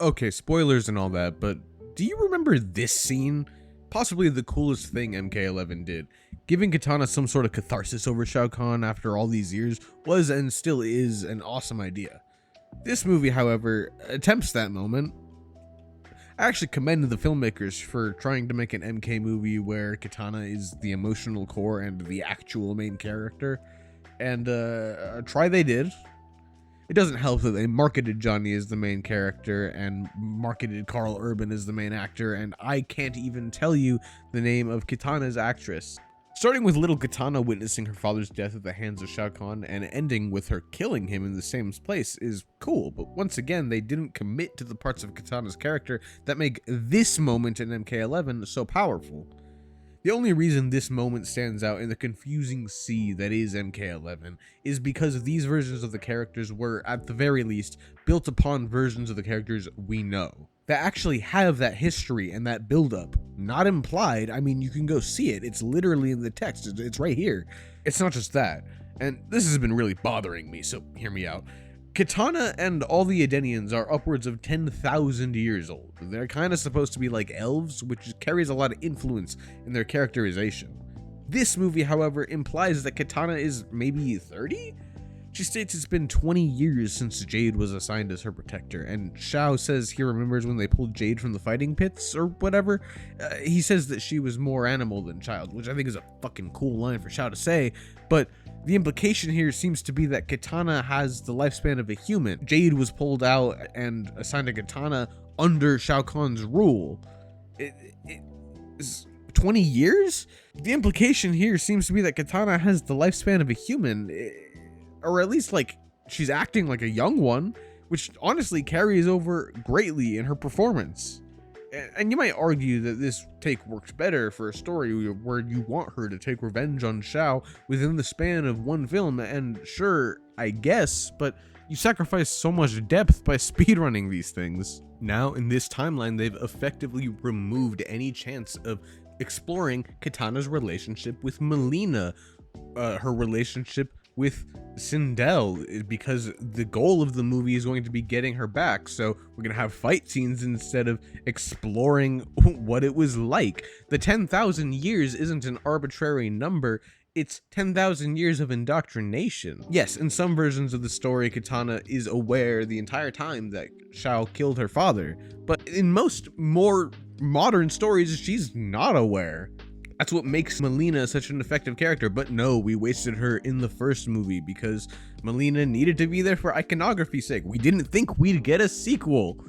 Okay, spoilers and all that, but do you remember this scene? Possibly the coolest thing MK11 did. Giving Kitana some sort of catharsis over Shao Kahn after all these years was and still is an awesome idea. This movie, however, attempts that moment. I actually commend the filmmakers for trying to make an MK movie where Kitana is the emotional core and the actual main character, and try they did. It doesn't help that they marketed Johnny as the main character and marketed Carl Urban as the main actor, and I can't even tell you the name of Kitana's actress. Starting with little Kitana witnessing her father's death at the hands of Shao Kahn and ending with her killing him in the same place is cool, but once again, they didn't commit to the parts of Kitana's character that make this moment in MK11 so powerful. The only reason this moment stands out in the confusing sea that is MK11 is because these versions of the characters were, at the very least, built upon versions of the characters we know, that actually have that history and that build-up. Not implied, I mean, you can go see it, it's literally in the text, it's right here. It's not just that, and this has been really bothering me, so hear me out. Kitana and all the Edenians are upwards of 10,000 years old. They're kind of supposed to be like elves, which carries a lot of influence in their characterization. This movie, however, implies that Kitana is maybe 30? She states it's been 20 years since Jade was assigned as her protector, and Shao says he remembers when they pulled Jade from the fighting pits, or whatever. He says that she was more animal than child, which I think is a fucking cool line for Shao to say, but the implication here seems to be that Kitana has the lifespan of a human. Jade was pulled out and assigned to Kitana under Shao Kahn's rule. It is 20 years? The implication here seems to be that Kitana has the lifespan of a human, or at least like she's acting like a young one, which honestly carries over greatly in her performance. And you might argue that this take works better for a story where you want her to take revenge on Shao within the span of one film, and sure, I guess, but you sacrifice so much depth by speedrunning these things. Now, in this timeline, they've effectively removed any chance of exploring Kitana's relationship with Melina, her relationship with Sindel, because the goal of the movie is going to be getting her back, so we're gonna have fight scenes instead of exploring what it was like. The 10,000 years isn't an arbitrary number, it's 10,000 years of indoctrination. Yes, in some versions of the story, Kitana is aware the entire time that Shao killed her father, but in most more modern stories, she's not aware. That's what makes Melina such an effective character, but no, we wasted her in the first movie because Melina needed to be there for iconography's sake. We didn't think we'd get a sequel.